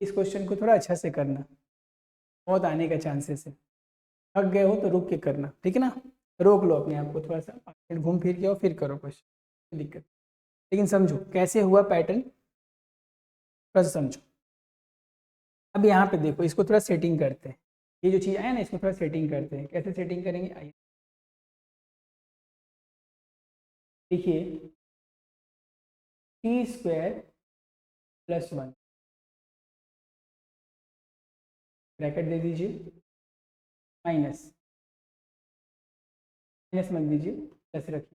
इस क्वेश्चन को थोड़ा अच्छा से करना, बहुत आने का चांसेस है। थक गए हो तो रुक के करना, ठीक है ना। रोक लो अपने आप को थोड़ा सा, 5 मिनट घूम फिर के आओ फिर करो क्वेश्चन, कोई दिक्कत। लेकिन समझो कैसे हुआ पैटर्न, थोड़ा सा समझो। अब यहाँ पे देखो, इसको थोड़ा सेटिंग करते हैं। ये जो चीज़ आया ना, इसको थोड़ा सेटिंग करते हैं। कैसे सेटिंग करेंगे, आइए देखिए। टी स्क्वायर प्लस 1 ब्रैकेट दे दीजिए, माइनस माइनस मत दीजिए, प्लस रखिए।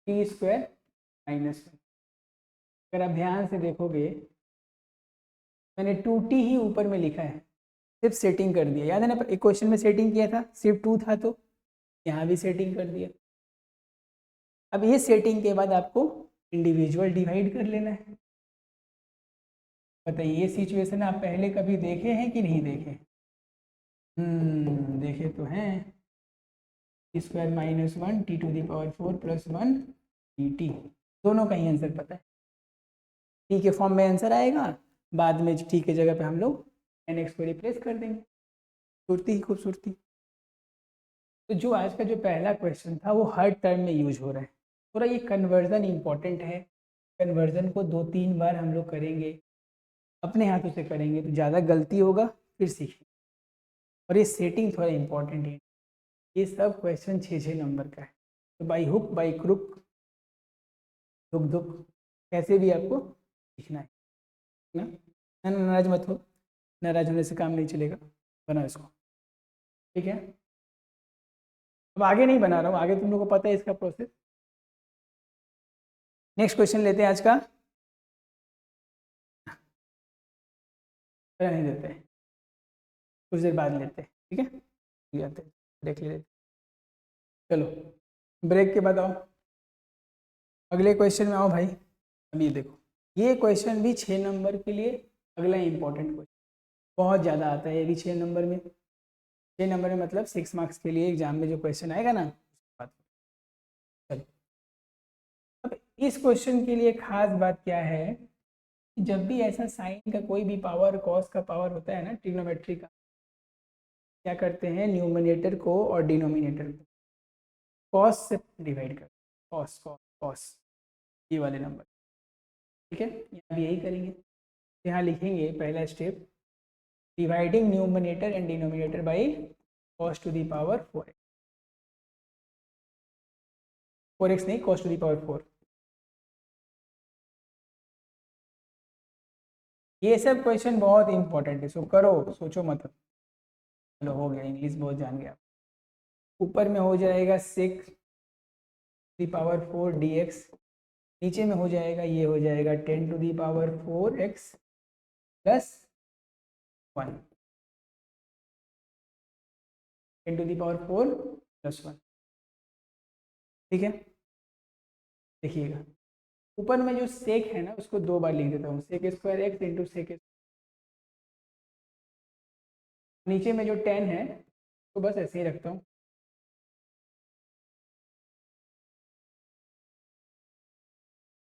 T square minus 1। अगर आप ध्यान से देखोगे, मैंने 2t ही ऊपर में लिखा है, सिर्फ सेटिंग कर दिया। याद है ना, एक क्वेश्चन में सेटिंग किया था, सिर्फ 2 था, तो यहाँ भी सेटिंग कर दिया। अब ये सेटिंग के बाद आपको इंडिविजुअल डिवाइड कर लेना है। बताइए, ये सिचुएशन आप पहले कभी देखे हैं कि नहीं देखे? देखे तो हैं। T square minus 1 T to the power 4 plus 1 D T, दोनों का ही आंसर पता है। टी के फॉर्म में आंसर आएगा, बाद में टी के जगह पे हम लोग एन एक्स को रिप्लेस कर देंगे। खूबसूरती ही खूबसूरती। तो जो आज का जो पहला क्वेश्चन था वो हर टर्म में यूज हो रहा है। थोड़ा ये कन्वर्जन इंपॉर्टेंट है, कन्वर्जन को 2-3 बार हम लोग करेंगे, अपने हाथों से करेंगे तो ज़्यादा गलती होगा, फिर सीखेंगे। और ये सेटिंग थोड़ा इंपॉर्टेंट है। ये सब क्वेश्चन 6-6 नंबर का है, तो बाई हुक बाई क्रुक, दुख दुख, कैसे भी आपको सीखना है ना। नाराज मत हो, नाराज होने से काम नहीं चलेगा, बनाओ इसको, ठीक है। अब आगे नहीं बना रहा हूँ, आगे तुम लोग को पता है इसका प्रोसेस। नेक्स्ट क्वेश्चन लेते हैं आज का, नहीं देते हैं, कुछ देर बाद लेते हैं, ठीक है। जाते हैं, ब्रेक ले लेते, चलो ब्रेक के बाद आओ, अगले क्वेश्चन में आओ भाई। अब ये देखो, ये क्वेश्चन भी 6 नंबर के लिए अगला इंपॉर्टेंट क्वेश्चन, बहुत ज़्यादा आता है ये भी 6 नंबर में। 6 नंबर में मतलब 6 मार्क्स के लिए एग्जाम में जो क्वेश्चन आएगा ना, बात। चलो, अब इस क्वेश्चन के लिए खास बात क्या है, जब भी ऐसा साइन का कोई भी पावर, कॉस का पावर होता है ना ट्रिग्नोमेट्री का, क्या करते हैं, न्यूमरेटर को और डिनोमिनेटर को कॉस से डिवाइड कर, कॉस कॉस कॉस, ये वाले नंबर, ठीक है। यहाँ भी यही करेंगे। यहाँ लिखेंगे पहला step, dividing numerator and denominator by cos to the power 4x, 4x नहीं, कॉस टू दी पावर 4। ये सब क्वेश्चन बहुत इंपॉर्टेंट है, सो करो, सोचो मत। चलो हो गया, इंग्लिश बहुत जान गया। ऊपर में हो जाएगा 6 दी पावर 4 dx, नीचे में हो जाएगा, ये हो जाएगा 10 to the power 4x plus 1, 10 to the power 4 plus 1, ठीक है। देखिएगा, ऊपर में जो सेक है ना, उसको 2 बार लिख देता हूँ, sec square x into sec, नीचे में जो 10 है तो बस ऐसे ही रखता हूँ,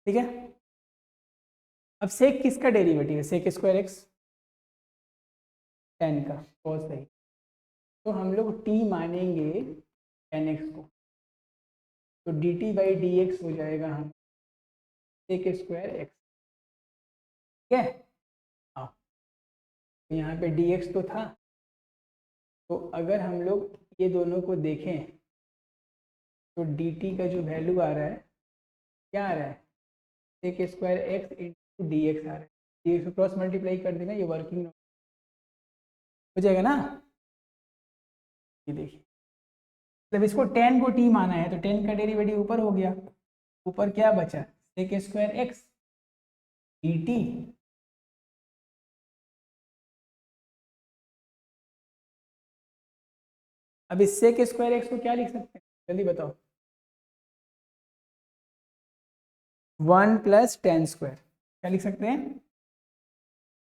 ठीक है। अब सेक किसका डेरिवेटिव है, सेक स्क्वायर एक्स, 10 का कॉस सही, तो हम लोग t मानेंगे 10x को, तो dt बाई डी एक्स हो जाएगा हम सेक स्क्वायर एक्स, ठीक है। हाँ, तो यहाँ पे dx तो था, तो अगर हम लोग ये दोनों को देखें तो dt का जो वैल्यू आ रहा है, क्या आ रहा है, sec square x into d x आ रहा है। डी एक्स क्रॉस मल्टीप्लाई कर देना, ये वर्किंग हो जाएगा ना। ये देखिए, जब इसको 10 को t माना है तो 10 का डेरिवेटिव ऊपर हो गया, ऊपर क्या बचा, sec square X D T, अब इस सेक स्क्वायर एक्स को क्या लिख सकते हैं, जल्दी बताओ, 1 प्लस 10 स्क्वायर, क्या लिख सकते हैं,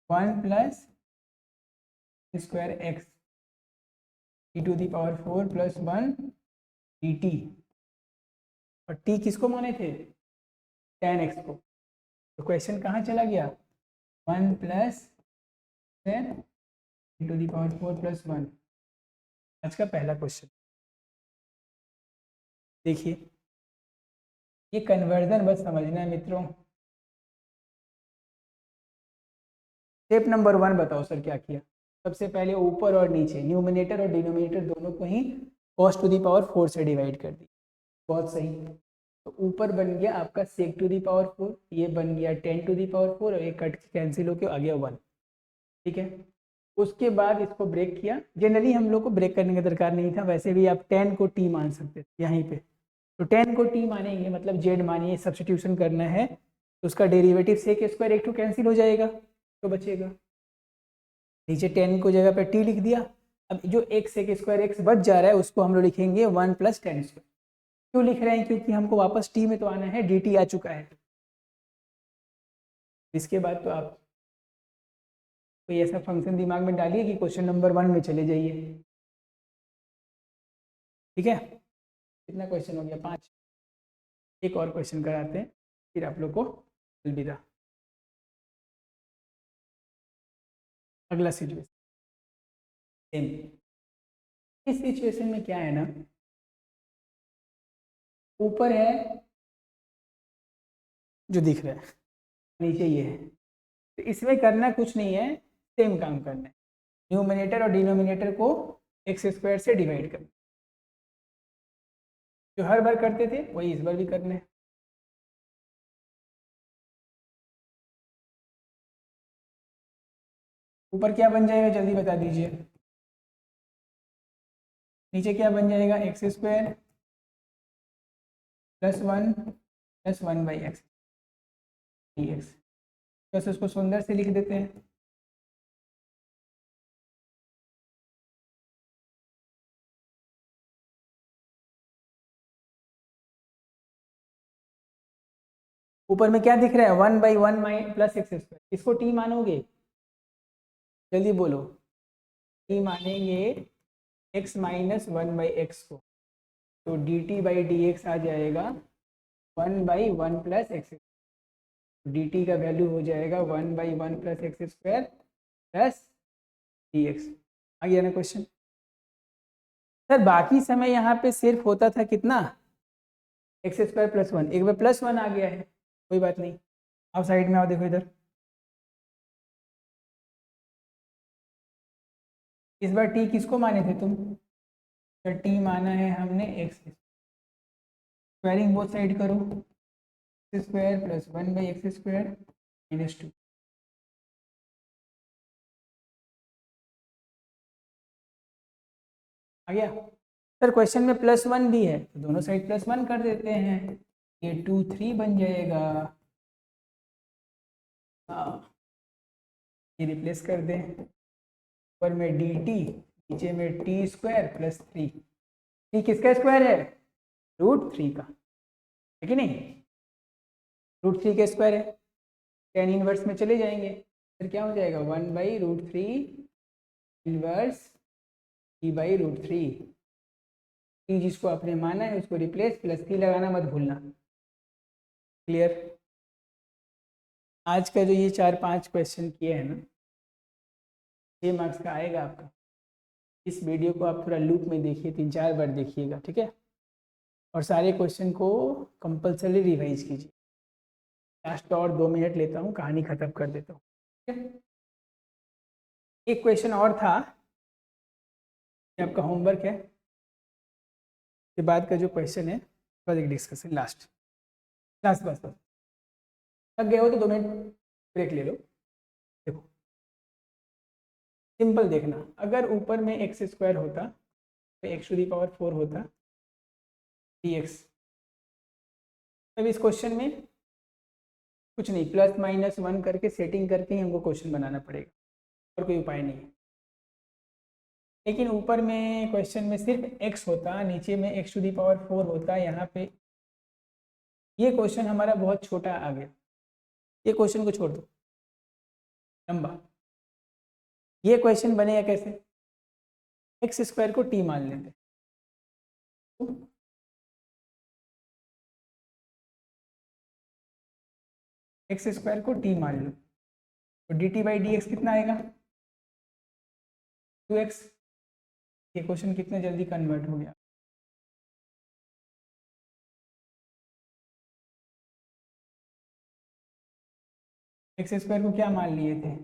1 plus square x e⁴ plus 1 dt। और t किसको माने थे? tan x को। तो क्वेश्चन कहाँ चला गया? 1 प्लस e⁴ प्लस 1। आज का पहला क्वेश्चन देखिए, ये कन्वर्जन बस समझना है मित्रों। स्टेप नंबर 1 बताओ सर क्या किया? सबसे पहले ऊपर और नीचे न्यूमिनेटर और डिनोमिनेटर दोनों को ही cos⁴ से डिवाइड कर दी। बहुत सही। तो ऊपर बन गया आपका sec⁴, ये बन गया tan⁴ और ये कट कैंसिल होके आ गया 1। ठीक है, उसके बाद इसको ब्रेक किया। जनरली हम लोग को ब्रेक करने का दरकार नहीं था, वैसे भी आप tan को t मान सकते थे यहीं पे। तो tan को t मानेंगे मतलब z मानिए, सब्सटीट्यूशन करना है तो उसका डेरिवेटिव sec² एक टू कैंसिल हो जाएगा तो बचेगा। नीचे 10 को जगह पे t लिख दिया। अब जो एक sec² x बच जा रहा है उसको हम लोग लिखेंगे 1 प्लस tan²। क्यों लिख रहे हैं? क्योंकि हमको वापस t में तो आना है, dt आ चुका है। इसके बाद तो आप कोई ऐसा फंक्शन दिमाग में डालिए कि क्वेश्चन नंबर 1 में चले जाइए। ठीक है, कितना क्वेश्चन हो गया? 5। एक और क्वेश्चन कराते हैं फिर आप लोग को अलविदा। अगला सिचुएशन सेम। इस सिचुएशन में क्या है ना, ऊपर है जो दिख रहा है, नीचे ये है। तो इसमें करना कुछ नहीं है, सेम काम करना है। न्यूमिनेटर और डिनोमिनेटर को x² से डिवाइड करना। जो हर बार करते थे वही इस बार भी करना है। ऊपर क्या बन जाएगा जल्दी बता दीजिए? नीचे क्या बन जाएगा? x² plus 1 plus 1/x dx। बस उसको सुंदर से लिख देते हैं। ऊपर में क्या दिख रहा है? 1/1 प्लस x²। इसको t मानोगे? जल्दी बोलो। t मानेंगे x माइनस 1/x को, तो dt/dx आ जाएगा 1/1 प्लस x। dt का वैल्यू हो जाएगा 1/1 प्लस x² प्लस dx। आ गया ना क्वेश्चन? सर बाकी समय यहाँ पे सिर्फ होता था कितना? x² plus 1। एक बार प्लस 1 आ गया है, कोई बात नहीं। आप साइड में आओ, देखो इधर। इस बार t किसको माने थे तुम? तो t माना है हमने x। स्क्वायरिंग बोथ साइड करो, x² प्लस 1/x² माइनस 2। आ गया? सर क्वेश्चन में प्लस 1 भी है तो दोनों साइड प्लस 1 कर देते हैं, ये 2 3 बन जाएगा। हाँ, ये रिप्लेस कर दें। ऊपर में dt, नीचे में t² प्लस 3। t किसका स्क्वायर है? √3 का, है कि नहीं? √3 का स्क्वायर है। tan इनवर्स में चले जाएंगे, फिर क्या हो जाएगा? 1/√3 इनवर्स t/√3। t जिसको आपने माना है उसको रिप्लेस, प्लस 3 लगाना मत भूलना। क्लियर? आज का जो ये 4-5 क्वेश्चन किए हैं ना, 6 मार्क्स का आएगा आपका। इस वीडियो को आप थोड़ा लूप में देखिए, 3-4 बार देखिएगा, ठीक है? और सारे क्वेश्चन को कंपल्सरी रिवाइज कीजिए। लास्ट और 2 मिनट लेता हूँ, कहानी खत्म कर देता हूँ, ठीक है? एक क्वेश्चन और था, ये आपका होमवर्क है। के बाद का जो क्वेश्चन है बस एक डिस्कशन लास्ट। बस बस बस, थक गए हो तो 2 मिनट ब्रेक ले लो। देखो सिंपल देखना, अगर ऊपर में x² होता तो x⁴ होता dx। तब इस क्वेश्चन में कुछ नहीं, प्लस माइनस 1 करके सेटिंग करके ही हमको क्वेश्चन बनाना पड़ेगा, और कोई उपाय नहीं है। लेकिन ऊपर में क्वेश्चन में सिर्फ x होता, नीचे में x⁴ होता। यहाँ पे ये क्वेश्चन हमारा बहुत छोटा आ गया, ये क्वेश्चन को छोड़ दो, लंबा। ये क्वेश्चन बनेगा कैसे, एक्स स्क्वायर को टी मान लेते, एक्स स्क्वायर को टी मान लो, तो D T by D x कितना आएगा 2x। ये क्वेश्चन कितना जल्दी कन्वर्ट हो गया। एक्स स्क्वायर को क्या मान लिए थे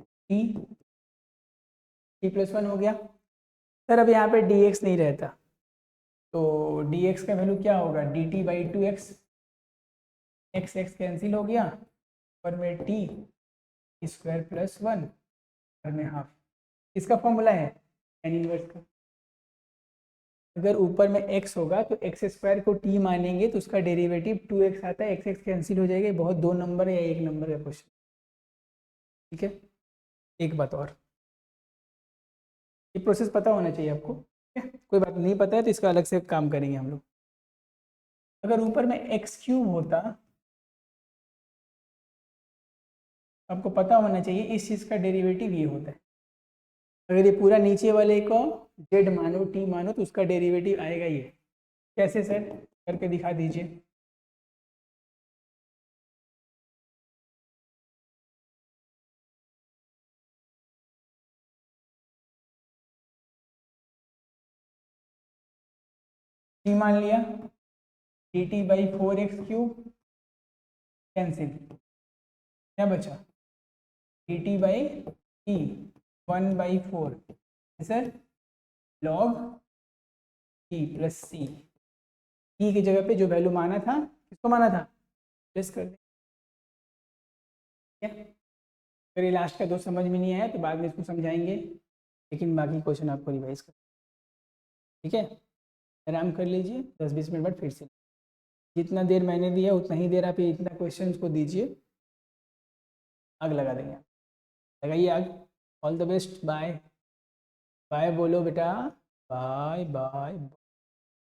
टी प्लस वन हो गया सर। अब यहाँ पे डी एक्स नहीं रहता, तो डी एक्स का वैल्यू क्या होगा D T by 2x, x x cancel हो गया, और में टी स्क्वायर प्लस वन और में हाफ। इसका फॉर्मूला है tan इनवर्स का। अगर ऊपर में x होगा तो एक्स स्क्वायर को t मानेंगे तो उसका डेरिवेटिव 2x आता है, एक्स एक्स कैंसिल हो जाएगा। बहुत 2 नंबर या 1 नंबर का क्वेश्चन, ठीक है। एक बात और, ये प्रोसेस पता होना चाहिए आपको, ठीक है। कोई बात नहीं पता है तो इसका अलग से काम करेंगे हम लोग। अगर ऊपर में एक्स क्यूब होता, आपको पता होना चाहिए इस चीज़ का डेरिवेटिव ये होता है। अगर ये पूरा नीचे वाले को जेड मानो टी मानो तो उसका डेरिवेटिव आएगा ये। कैसे सर, करके दिखा दीजिए। टी मान लिया, D T by 4x cube cancel, क्या बचा D T by T 1/4 sir log T plus C. T की जगह पे जो वैल्यू माना था, किसको माना था, प्लेस कर दें, ठीक है। अगर ये लास्ट का दो समझ में नहीं आया तो बाद में इसको समझाएंगे, लेकिन बाकी क्वेश्चन आपको रिवाइज कर, ठीक है। आराम कर लीजिए, 10-20 मिनट बाद फिर से जितना देर मैंने दिया उतना ही देर आप ये इतना क्वेश्चन को दीजिए, आग लगा देंगे। लगाइए आग। All the best, bye bye बोलो बेटा, बाय बाय।